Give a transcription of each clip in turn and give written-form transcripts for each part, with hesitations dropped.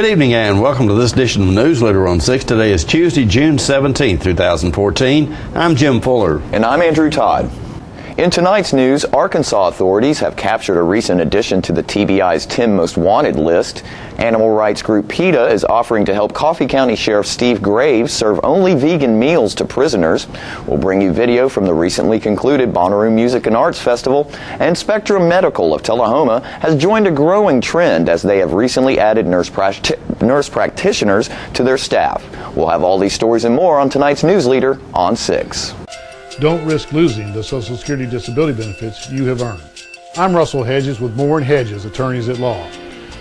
Good evening and welcome to this edition of the Newsleader on 6. Today is Tuesday, June 17, 2014. I'm Jim Fuller. And I'm Andrew Todd. In tonight's news, Arkansas authorities have captured a recent addition to the TBI's 10 Most Wanted list. Animal rights group PETA is offering to help Coffee County Sheriff Steve Graves serve only vegan meals to prisoners. We'll bring you video from the recently concluded Bonnaroo Music and Arts Festival. And Spectrum Medical of Tullahoma has joined a growing trend as they have recently added nurse practitioners to their staff. We'll have all these stories and more on tonight's Newsleader on 6. Don't risk losing the Social Security disability benefits you have earned. I'm Russell Hedges with Moore & Hedges, attorneys at law.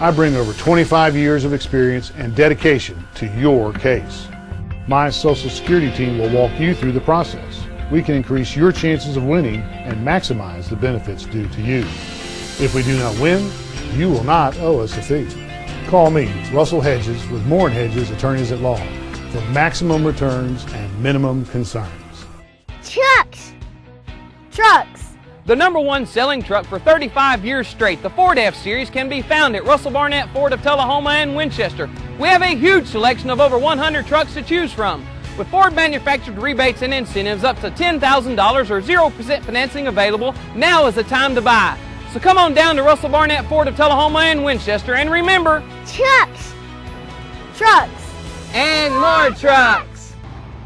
I bring over 25 years of experience and dedication to your case. My Social Security team will walk you through the process. We can increase your chances of winning and maximize the benefits due to you. If we do not win, you will not owe us a fee. Call me, Russell Hedges with Moore & Hedges, attorneys at law, for maximum returns and minimum concerns. Trucks! The #1 selling truck for 35 years straight, the Ford F-Series, can be found at Russell Barnett Ford of Tullahoma and Winchester. We have a huge selection of over 100 trucks to choose from, with Ford manufactured rebates and incentives up to $10,000 or 0% financing available. Now is the time to buy. So come on down to Russell Barnett Ford of Tullahoma and Winchester, and remember, trucks, and more trucks.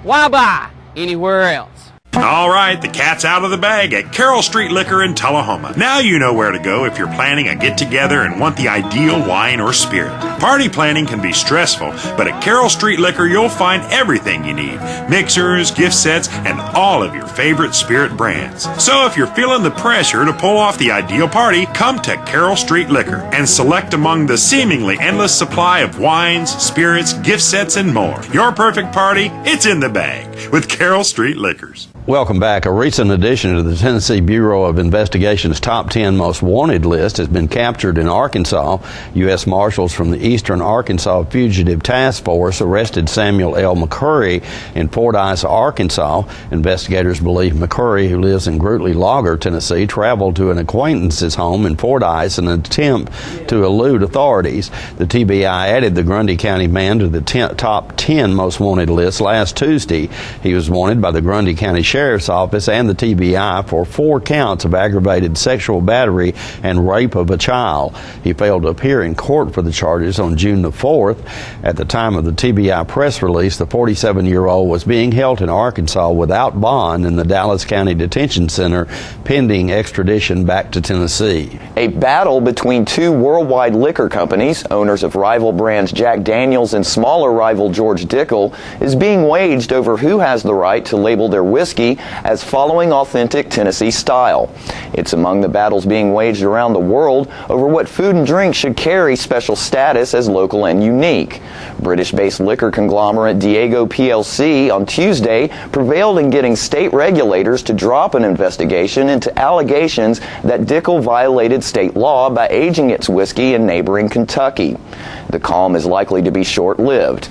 Why buy anywhere else? All right, the cat's out of the bag at Carroll Street Liquor in Tullahoma. Now you know where to go if you're planning a get-together and want the ideal wine or spirit. Party planning can be stressful, but at Carroll Street Liquor you'll find everything you need. Mixers, gift sets, and all of your favorite spirit brands. So if you're feeling the pressure to pull off the ideal party, come to Carroll Street Liquor and select among the seemingly endless supply of wines, spirits, gift sets, and more. Your perfect party, it's in the bag with Carroll Street Liquors. Welcome back. A recent addition to the Tennessee Bureau of Investigation's top 10 most wanted list has been captured in Arkansas. U.S. Marshals from the Eastern Arkansas Fugitive Task Force arrested Samuel L. McCurry in Fordyce, Arkansas. Investigators believe McCurry, who lives in Grootly Logger, Tennessee, traveled to an acquaintance's home in Fordyce in an attempt to elude authorities. The TBI added the Grundy County man to the top 10 most wanted list last Tuesday. He was wanted by the Grundy County Sheriff's Office and the TBI for 4 counts of aggravated sexual battery and rape of a child. He failed to appear in court for the charges on June the 4th. At the time of the TBI press release, the 47-year-old was being held in Arkansas without bond in the Dallas County Detention Center, pending extradition back to Tennessee. A battle between two worldwide liquor companies, owners of rival brands Jack Daniels and smaller rival George Dickel, is being waged over who has the right to label their whiskey as following authentic Tennessee style. It's among the battles being waged around the world over what food and drink should carry special status as local and unique. British-based liquor conglomerate Diageo plc on Tuesday prevailed in getting state regulators to drop an investigation into allegations that Dickel violated state law by aging its whiskey in neighboring Kentucky. The calm is likely to be short-lived.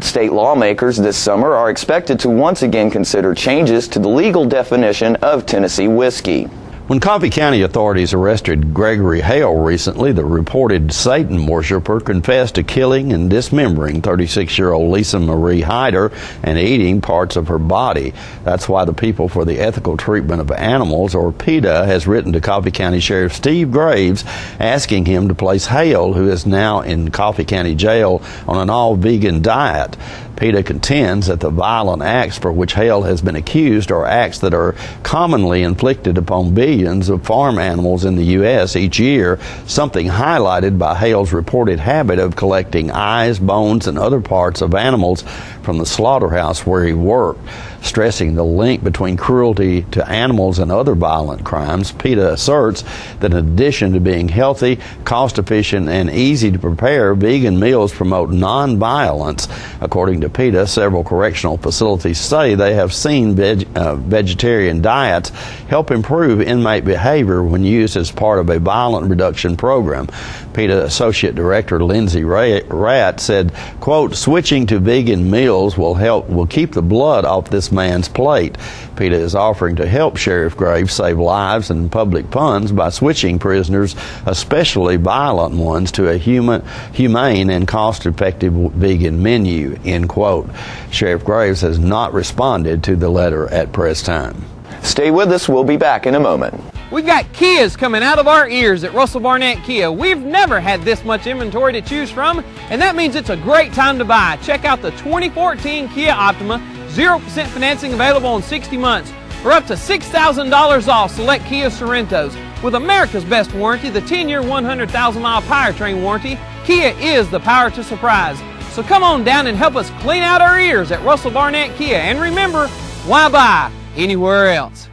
State lawmakers this summer are expected to once again consider changes to the legal definition of Tennessee whiskey. When Coffee County authorities arrested Gregory Hale recently, the reported Satan worshiper confessed to killing and dismembering 36-year-old Lisa Marie Hyder and eating parts of her body. That's why the People for the Ethical Treatment of Animals, or PETA, has written to Coffee County Sheriff Steve Graves asking him to place Hale, who is now in Coffee County Jail, on an all-vegan diet. PETA contends that the violent acts for which Hale has been accused are acts that are commonly inflicted upon billions of farm animals in the U.S. each year, something highlighted by Hale's reported habit of collecting eyes, bones, and other parts of animals from the slaughterhouse where he worked. Stressing the link between cruelty to animals and other violent crimes, PETA asserts that in addition to being healthy, cost-efficient, and easy to prepare, vegan meals promote non-violence. According to PETA, several correctional facilities say they have seen vegetarian diets help improve inmate inmate behavior when used as part of a violent reduction program. PETA Associate Director Lindsay Ratt said, quote, switching to vegan meals will keep the blood off this man's plate. PETA is offering to help Sheriff Graves save lives and public funds by switching prisoners, especially violent ones, to a humane and cost-effective vegan menu, end quote. Sheriff Graves has not responded to the letter at press time. Stay with us. We'll be back in a moment. We've got Kias coming out of our ears at Russell Barnett Kia. We've never had this much inventory to choose from, and that means it's a great time to buy. Check out the 2014 Kia Optima, 0% financing available in 60 months, or up to $6,000 off select Kia Sorrentos. With America's best warranty, the 10-year, 100,000-mile powertrain warranty, Kia is the power to surprise. So come on down and help us clean out our ears at Russell Barnett Kia. And remember, why buy anywhere else?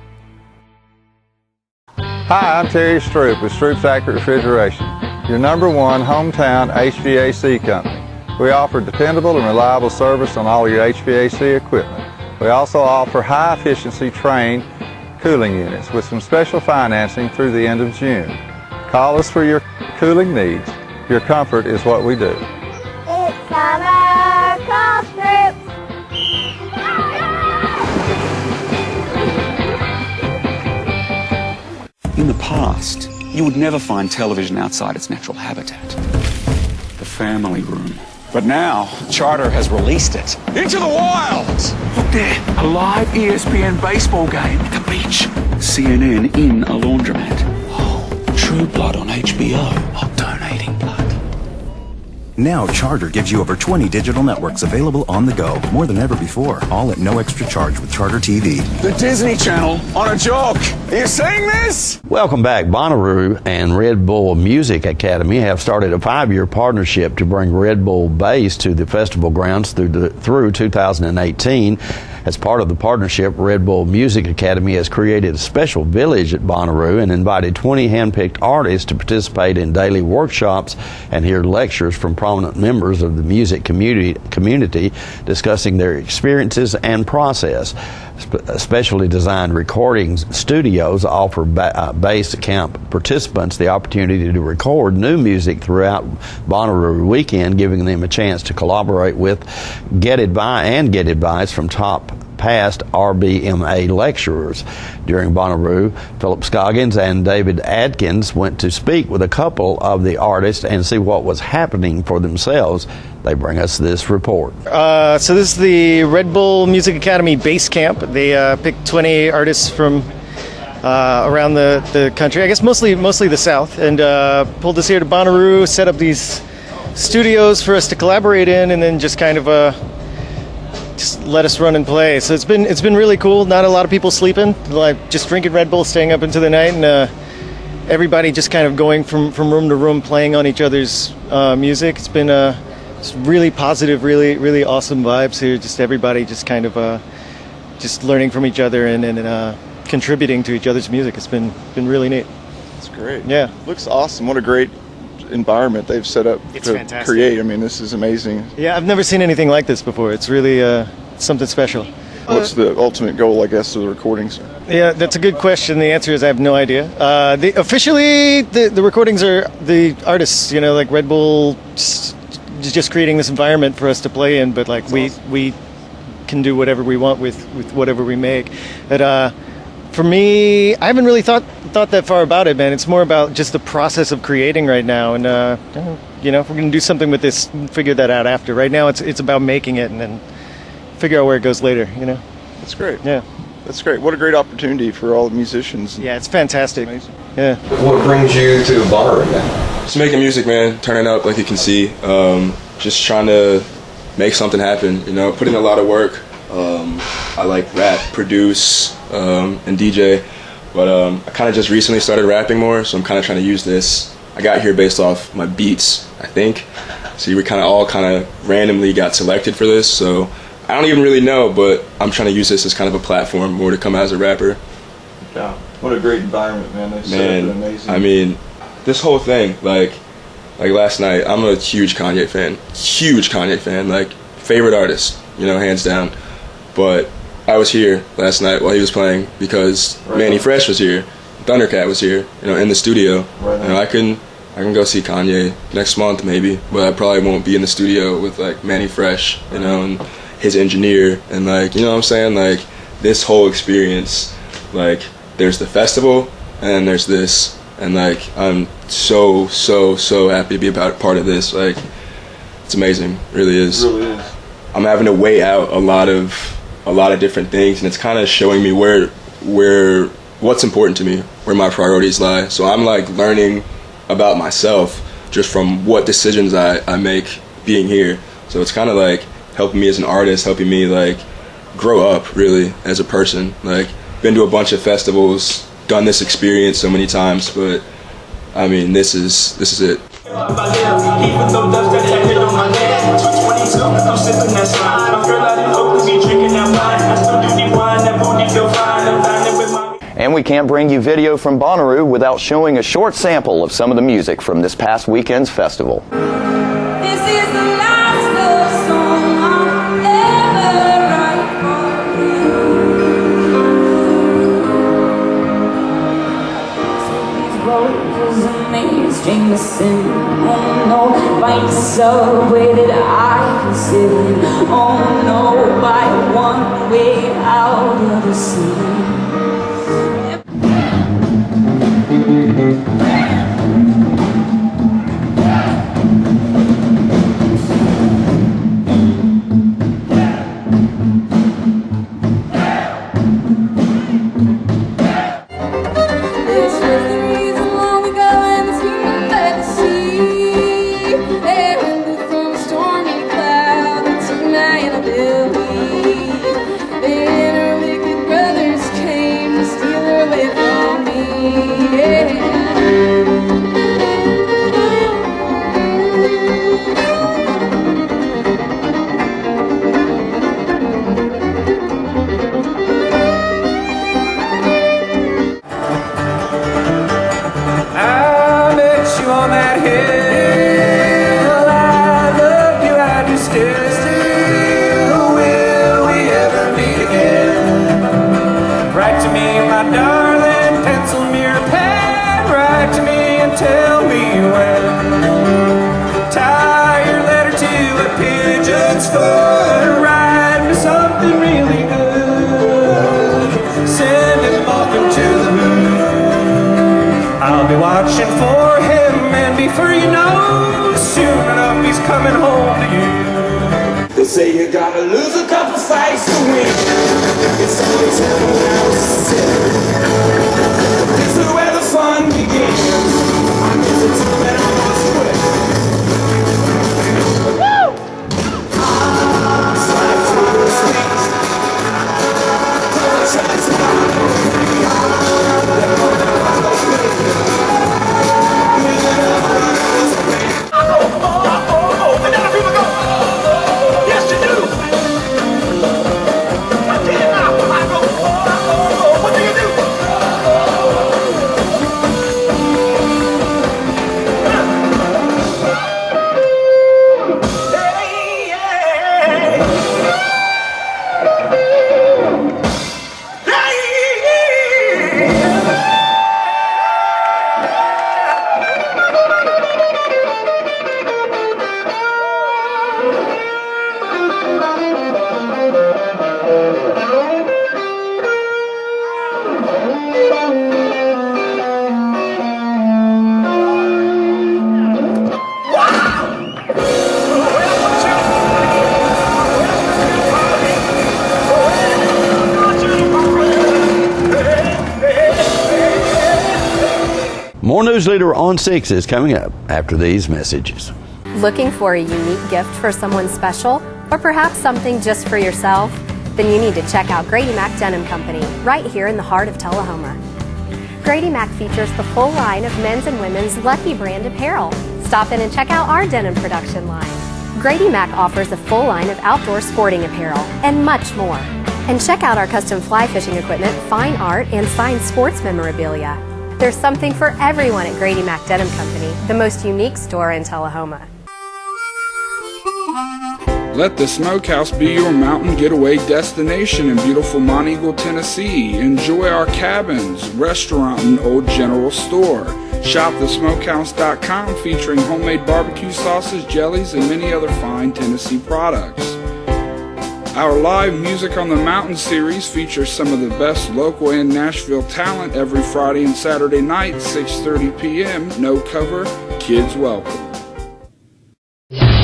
Hi, I'm Terry Stroop with Stroop's Accurate Refrigeration, your #1 hometown HVAC company. We offer dependable and reliable service on all your HVAC equipment. We also offer high-efficiency trained cooling units with some special financing through the end of June. Call us for your cooling needs. Your comfort is what we do. It's summer, call Stroop. In the past, you would never find television outside its natural habitat, the family room. But now, Charter has released it into the wilds. Look there, a live ESPN baseball game at the beach. CNN in a laundromat. Oh, True Blood on HBO. I'm donating blood. Now Charter gives you over 20 digital networks available on the go, more than ever before, all at no extra charge with Charter TV. The Disney Channel on a joke. Are you seeing this? Welcome back. Bonnaroo and Red Bull Music Academy have started a 5-year partnership to bring Red Bull bass to the festival grounds through 2018. As part of the partnership, Red Bull Music Academy has created a special village at Bonnaroo and invited 20 hand-picked artists to participate in daily workshops and hear lectures from prominent members of the music community discussing their experiences and process. Specially designed recording studios offer bass camp participants the opportunity to record new music throughout Bonnaroo weekend, giving them a chance to collaborate with, get advice from top past RBMA lecturers. During Bonnaroo, Philip Scoggins and David Adkins went to speak with a couple of the artists and see what was happening for themselves. They bring us this report. So this is the Red Bull Music Academy Bass Camp. They picked 20 artists from around the country, I guess mostly the South, and pulled us here to Bonnaroo, set up these studios for us to collaborate in, and then just kind of just let us run and play. So it's been really cool. Not a lot of people sleeping, like just drinking Red Bull, staying up into the night, and everybody just kind of going from room to room, playing on each other's music. It's been it's really positive, really awesome vibes here. Just everybody just kind of just learning from each other and contributing to each other's music. It's been really neat. It's great. Yeah, looks awesome. What a great environment they've set up to fantastic. Create. I mean, this is amazing. Yeah, I've never seen anything like this before. It's really something special. What's the ultimate goal, I guess, of the recordings? Yeah, that's a good question. The answer is I have no idea. Officially, the recordings are the artists, like Red Bull just creating this environment for us to play in, but like we can do whatever we want with whatever we make. But for me, I haven't really thought that far about it, man. It's more about just the process of creating right now, and if we're gonna do something with this, figure that out after. Right now, it's about making it, and then figure out where it goes later. That's great. Yeah, that's great. What a great opportunity for all the musicians. Yeah, it's fantastic. Amazing. Yeah. What brings you to Bonnaroo, man? Just making music, man. Turning up, like you can see. Just trying to make something happen. Put in a lot of work. I like rap, produce, and DJ, but I kind of just recently started rapping more, so I'm kind of trying to use this. I got here based off my beats, I think. So we all randomly got selected for this, so I don't even really know, but I'm trying to use this as kind of a platform more to come out as a rapper. Yeah, what a great environment, man. They set up amazing. I mean, this whole thing, like last night, I'm a huge Kanye fan, like favorite artist, hands down. But I was here last night while he was playing because Manny Fresh was here, Thundercat was here, in the studio. I can go see Kanye next month maybe, but I probably won't be in the studio with like Manny Fresh, and his engineer, and like, you know what I'm saying? Like this whole experience, like there's the festival and then there's this, and like I'm so happy to be a part of this. Like it's amazing, it really is. It really is. I'm having to weigh out a lot of different things, and it's kind of showing me where what's important to me, where my priorities lie. So I'm like learning about myself just from what decisions I make being here. So it's kind of like helping me as an artist, helping me like grow up really as a person. Like been to a bunch of festivals, done this experience so many times, but I mean this is it. And we can't bring you video from Bonnaroo without showing a short sample of some of the music from this past weekend's festival. This is the last love song I'll ever write for you. So these roses and these Jameson, oh no, find a subway that I can sit in. Oh no, by one way out of the sea. Tell me when. Tie your letter to a pigeon's foot. Write me something really good. Send him off into the moon. I'll be watching for him, and before you know, soon enough he's coming home to you. They say you gotta lose a couple fights to win. It's only 10 hours to sit. This is where the fun begins. More Newsleader on 6 is coming up after these messages. Looking for a unique gift for someone special, or perhaps something just for yourself? Then you need to check out Grady Mac Denim Company, right here in the heart of Tullahoma. Grady Mac features the full line of men's and women's Lucky brand apparel. Stop in and check out our denim production line. Grady Mac offers a full line of outdoor sporting apparel and much more. And check out our custom fly fishing equipment, fine art, and signed sports memorabilia. There's something for everyone at Grady Mac Denim Company, the most unique store in Tullahoma. Let the Smokehouse be your mountain getaway destination in beautiful Mont Eagle, Tennessee. Enjoy our cabins, restaurant, and old general store. Shop thesmokehouse.com featuring homemade barbecue sauces, jellies, and many other fine Tennessee products. Our live Music on the Mountain series features some of the best local and Nashville talent every Friday and Saturday night, 6:30 p.m. No cover, kids welcome.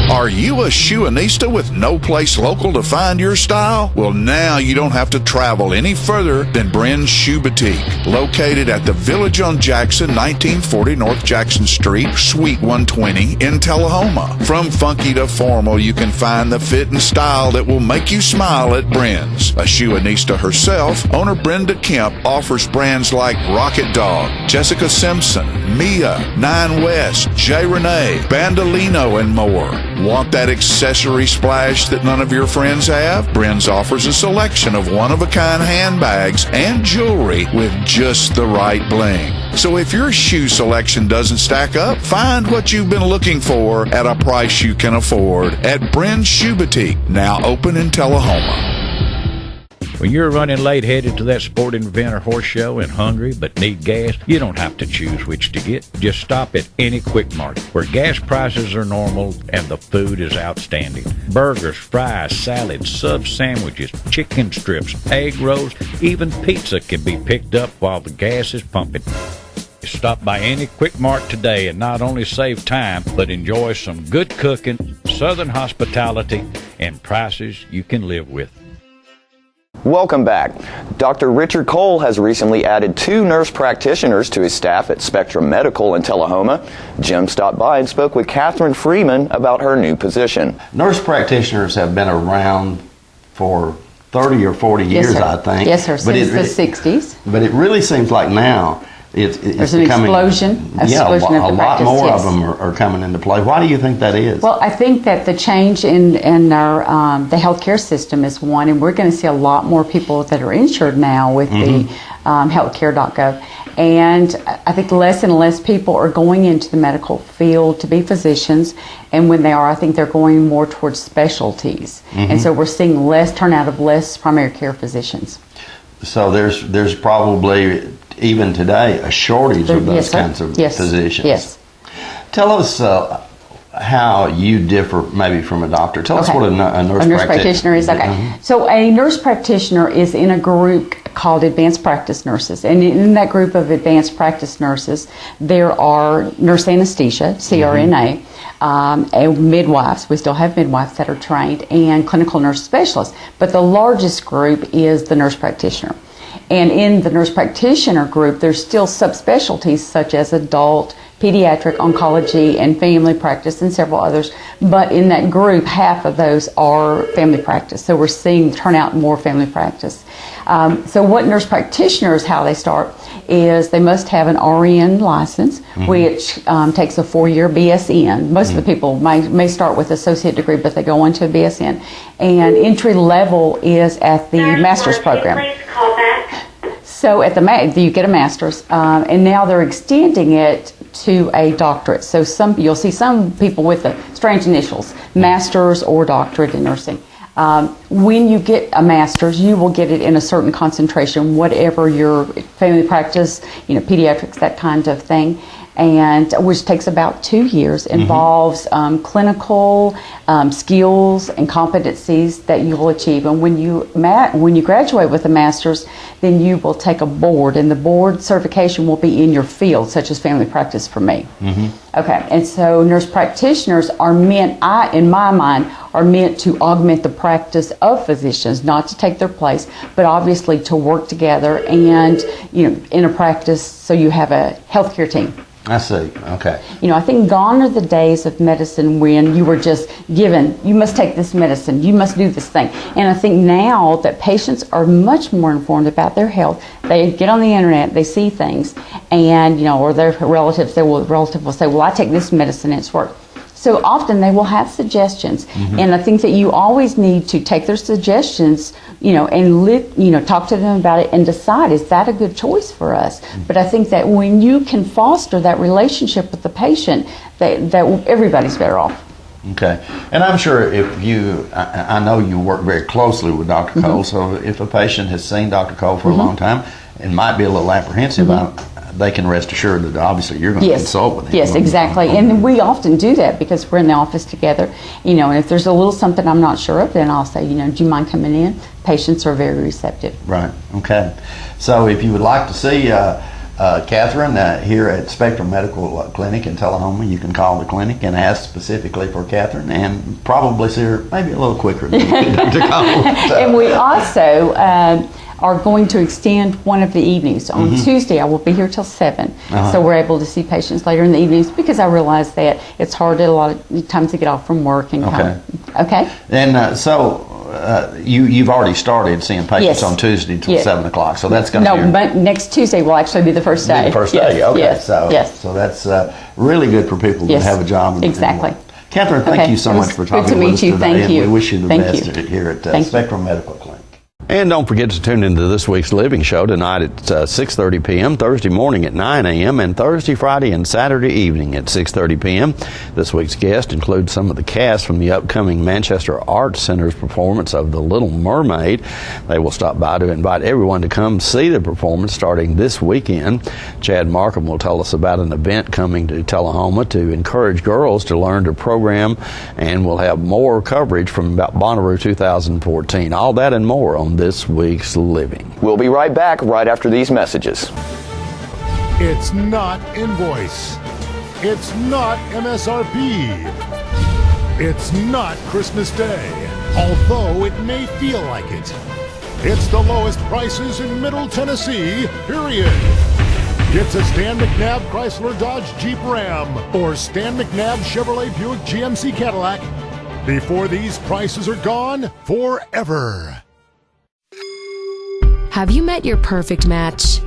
Are you a shoeanista with no place local to find your style? Well, now you don't have to travel any further than Bren's Shoe Boutique, located at the Village on Jackson, 1940 North Jackson Street, Suite 120 in Tullahoma. From funky to formal, you can find the fit and style that will make you smile at Bren's. A shoeanista herself, owner Brenda Kemp offers brands like Rocket Dog, Jessica Simpson, Mia, Nine West, J. Renee, Bandolino, and more. Want that accessory splash that none of your friends have? Bren's offers a selection of one-of-a-kind handbags and jewelry with just the right bling. So if your shoe selection doesn't stack up, find what you've been looking for at a price you can afford at Bren's Shoe Boutique, now open in Tullahoma. When you're running late headed to that sporting event or horse show and hungry but need gas, you don't have to choose which to get. Just stop at any Quick Mart where gas prices are normal and the food is outstanding. Burgers, fries, salads, sub sandwiches, chicken strips, egg rolls, even pizza can be picked up while the gas is pumping. Stop by any Quick Mart today and not only save time, but enjoy some good cooking, southern hospitality, and prices you can live with. Welcome back. Dr. Richard Cole has recently added 2 nurse practitioners to his staff at Spectrum Medical in Tullahoma. Jim stopped by and spoke with Catherine Freeman about her new position. Nurse practitioners have been around for 30 or 40 years, yes, I think. Yes, sir, since the 60s. But it really seems like now it's There's an becoming, explosion a lot practice, more yes. of them are coming into play. Why do you think that is? Well, I think that the change in our the healthcare system is one, and we're going to see a lot more people that are insured now with the healthcare.gov. And I think less and less people are going into the medical field to be physicians, and when they are, I think they're going more towards specialties. And so we're seeing less turnout of less primary care physicians. So there's probably even today a shortage of those kinds of physicians. Yes. Tell us how you differ maybe from a doctor. Tell us what a nurse practitioner is. Okay. So a nurse practitioner is in a group called Advanced Practice Nurses. And in that group of Advanced Practice Nurses, there are nurse anesthesia, CRNA, and midwives. We still have midwives that are trained, and clinical nurse specialists. But the largest group is the nurse practitioner. And in the nurse practitioner group, there's still subspecialties such as adult, pediatric, oncology, and family practice, and several others. But in that group, half of those are family practice. So we're seeing turn out more family practice. So what nurse practitioners, how they start, is they must have an RN license, which takes a 4-year BSN. Most of the people may start with associate degree, but they go on to a BSN. And entry level is at the master's program. So at the you get a master's, and now they're extending it to a doctorate. So you'll see some people with the strange initials, master's or doctorate in nursing. When you get a master's, you will get it in a certain concentration, whatever your family practice, pediatrics, that kind of thing, and which takes about 2 years, involves clinical skills and competencies that you will achieve. And when you graduate with a master's, then you will take a board, and the board certification will be in your field, such as family practice for me. Okay, and so nurse practitioners are meant, in my mind, are meant to augment the practice of physicians, not to take their place, but obviously to work together and, in a practice, so you have a healthcare team. I see. Okay. I think gone are the days of medicine when you were just given, you must take this medicine, you must do this thing. And I think now that patients are much more informed about their health, they get on the internet, they see things, and, or their relatives, relative will say, well, I take this medicine and it's worked. So often they will have suggestions, and I think that you always need to take their suggestions, and talk to them about it and decide, is that a good choice for us? But I think that when you can foster that relationship with the patient, that everybody's better off. Okay, and I'm sure if you, I know you work very closely with Dr. Cole, so if a patient has seen Dr. Cole for a long time and might be a little apprehensive about it, they can rest assured that obviously you're going to consult with him. Yes, exactly. And we often do that because we're in the office together, and if there's a little something I'm not sure of, then I'll say, do you mind coming in? Patients are very receptive. Right, okay. So if you would like to see Catherine here at Spectrum Medical Clinic in Tullahoma, you can call the clinic and ask specifically for Catherine and probably see her maybe a little quicker than you to call. So. And we also are going to extend one of the evenings. On Tuesday, I will be here till 7. So we're able to see patients later in the evenings because I realize that it's hard a lot of times to get off from work and come. Okay. And you've already started seeing patients on Tuesday till 7 o'clock. So that's going to be... but next Tuesday will actually be the first day. The first day, okay. Yes. So that's really good for people that have a job. Exactly. Catherine, thank you so much for talking with us today. Thank you. And we wish you the best here at Spectrum Medical Clinic. And don't forget to tune into this week's Living Show tonight at 6:30 p.m., Thursday morning at 9 a.m., and Thursday, Friday, and Saturday evening at 6:30 p.m. This week's guest includes some of the cast from the upcoming Manchester Arts Center's performance of The Little Mermaid. They will stop by to invite everyone to come see the performance starting this weekend. Chad Markham will tell us about an event coming to Tullahoma to encourage girls to learn to program, and we'll have more coverage from Bonnaroo 2014. All that and more on this week's Living. We'll be right back right after these messages. It's not invoice. It's not MSRP. It's not Christmas Day, although it may feel like it. It's the lowest prices in Middle Tennessee, period. Get to Stan McNabb Chrysler Dodge Jeep Ram or Stan McNabb Chevrolet Buick GMC Cadillac before these prices are gone forever. Have you met your perfect match?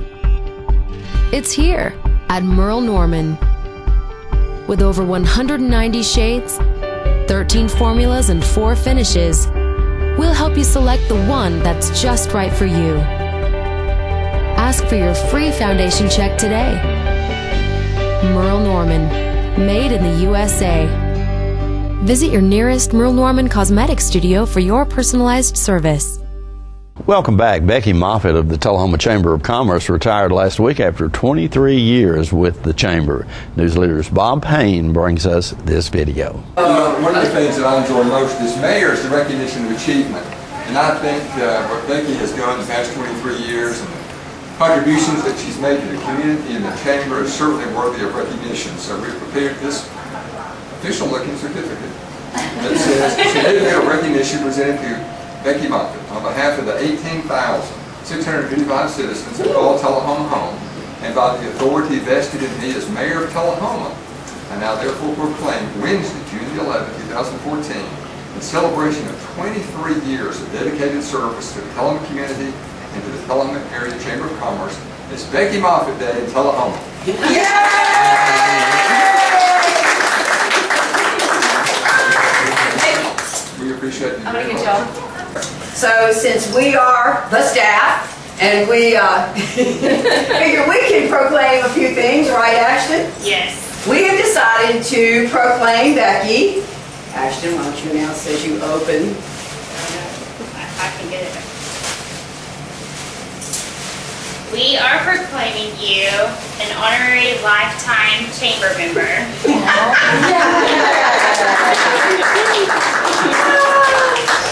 It's here at Merle Norman. With over 190 shades, 13 formulas, and 4 finishes, we'll help you select the one that's just right for you. Ask for your free foundation check today. Merle Norman, made in the USA. Visit your nearest Merle Norman Cosmetic Studio for your personalized service. Welcome back. Becky Moffitt of the Tullahoma Chamber of Commerce retired last week after 23 years with the Chamber. Newsleader's Bob Payne brings us this video. One of the things that I enjoy most as mayor is the recognition of achievement. And I think what Becky has done the past 23 years and the contributions that she's made to the community and the Chamber is certainly worthy of recognition. So we've prepared this official-looking certificate that says certificate of recognition presented to Becky Moffitt on behalf of the 18,655 citizens who call Tullahoma home and by the authority vested in me as mayor of Tullahoma, I now therefore proclaim Wednesday, June the 11th, 2014, in celebration of 23 years of dedicated service to the Tullahoma community and to the Tullahoma Area Chamber of Commerce. It's Becky Moffitt Day in Tullahoma. We appreciate you. I'm going to get y'all. So since we are the staff and we figure we can proclaim a few things, right, Ashton? Yes. We have decided to proclaim Becky. Ashton, why don't you announce as you open? I can get it. We are proclaiming you an honorary lifetime chamber member.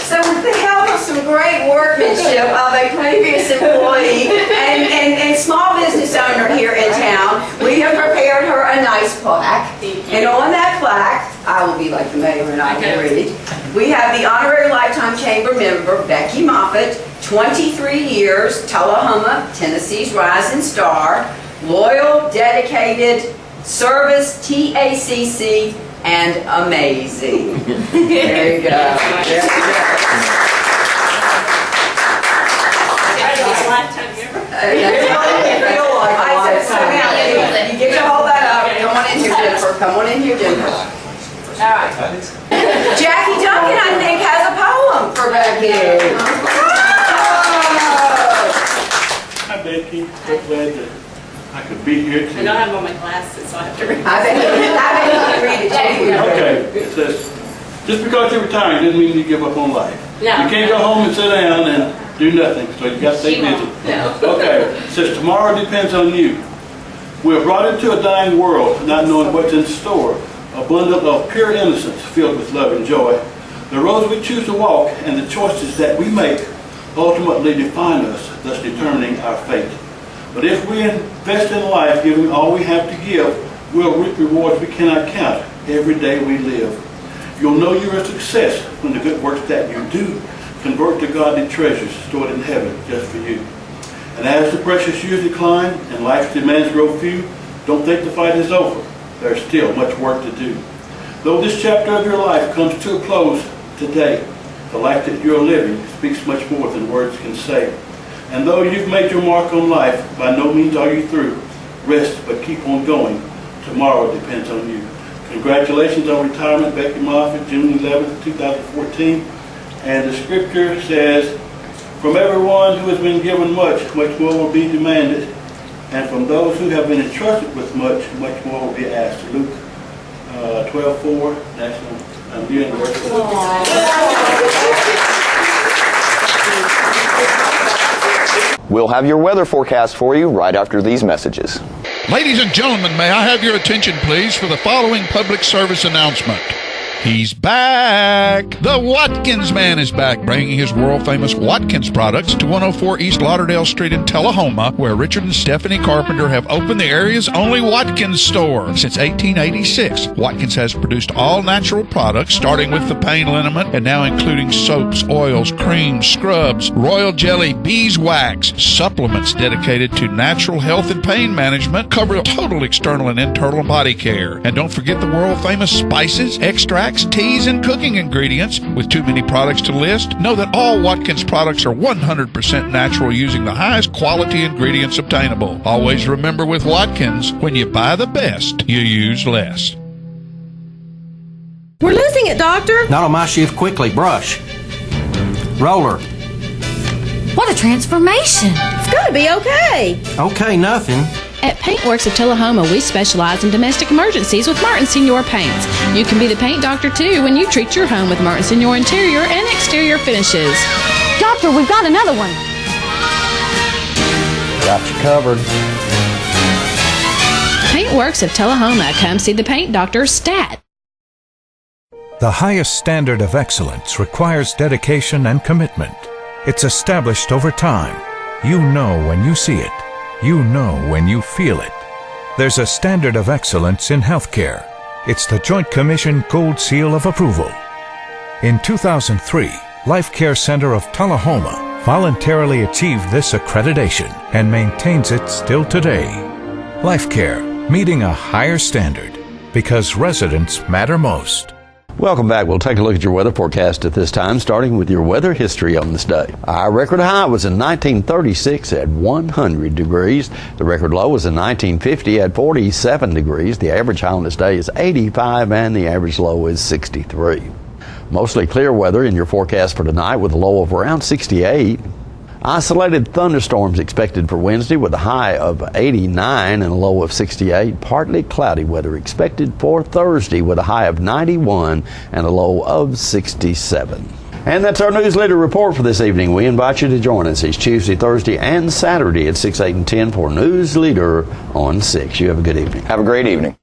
So with the help of some great workmanship of a previous employee and small business owner here in town, we have prepared her a nice plaque. And on that plaque, I will be like the mayor and I will read. We have the honorary lifetime chamber member, Becky Moffitt, 23 years, Tullahoma, Tennessee's rising star, loyal, dedicated, service, TACC, and amazing. There you go. There you go. You get to hold that up. Come on in here, Jennifer. Come on in here, Jennifer. All right. Jackie Duncan, I think, has a poem for Becky. Hi, Becky. So glad that I could be here today. I don't have on my glasses, so I have to read. I bet you can read it too. Okay. It says, Just because you're retiring doesn't mean you give up on life. No. You can't go home and sit down and do nothing, so you got to stay busy. No. Okay, it says tomorrow depends on you. We're brought into a dying world, not knowing what's in store. A bundle of pure innocence filled with love and joy. The roads we choose to walk and the choices that we make ultimately define us, thus determining our fate. But if we invest in life, giving all we have to give, we'll reap rewards we cannot count every day we live. You'll know you're a success when the good works that you do convert to godly treasures stored in heaven just for you. And as the precious years decline and life's demands grow few, don't think the fight is over. There's still much work to do. Though this chapter of your life comes to a close today, the life that you're living speaks much more than words can say. And though you've made your mark on life, by no means are you through. Rest, but keep on going. Tomorrow depends on you. Congratulations on retirement, Becky Moffitt, June 11th, 2014. And the scripture says, from everyone who has been given much, much more will be demanded. And from those who have been entrusted with much, much more will be asked. Luke 12:4, National University. We'll have your weather forecast for you right after these messages. Ladies and gentlemen, may I have your attention, please, for the following public service announcement. He's back! The Watkins Man is back, bringing his world-famous Watkins products to 104 East Lauderdale Street in Tullahoma, where Richard and Stephanie Carpenter have opened the area's only Watkins store. Since 1886, Watkins has produced all-natural products, starting with the pain liniment and now including soaps, oils, creams, scrubs, royal jelly, beeswax, supplements dedicated to natural health and pain management, cover total external and internal body care. And don't forget the world-famous spices, extracts, teas, and cooking ingredients. With too many products to list, know that all Watkins products are 100% natural using the highest quality ingredients obtainable. Always remember with Watkins, when you buy the best, you use less. We're losing it, Doctor. Not on my shift. Quickly, brush. Roller. What a transformation. It's going to be okay. Okay, nothing. At Paintworks of Tullahoma, we specialize in domestic emergencies with Martin Senior Paints. You can be the paint doctor, too, when you treat your home with Martin Senior interior and exterior finishes. Doctor, we've got another one. Got you covered. Paintworks of Tullahoma. Come see the paint doctor, Stat. The highest standard of excellence requires dedication and commitment. It's established over time. You know when you see it. You know when you feel it. There's a standard of excellence in healthcare. It's the Joint Commission Gold Seal of Approval. In 2003, Life Care Center of Tullahoma voluntarily achieved this accreditation and maintains it still today. Life Care, meeting a higher standard because residents matter most. Welcome back. We'll take a look at your weather forecast at this time, starting with your weather history on this day. Our record high was in 1936 at 100 degrees. The record low was in 1950 at 47 degrees. The average high on this day is 85 and the average low is 63. Mostly clear weather in your forecast for tonight with a low of around 68. Isolated thunderstorms expected for Wednesday with a high of 89 and a low of 68. Partly cloudy weather expected for Thursday with a high of 91 and a low of 67. And that's our Newsleader report for this evening. We invite you to join us each Tuesday, Thursday, and Saturday at 6, 8, and 10 for Newsleader on 6. You have a good evening. Have a great evening.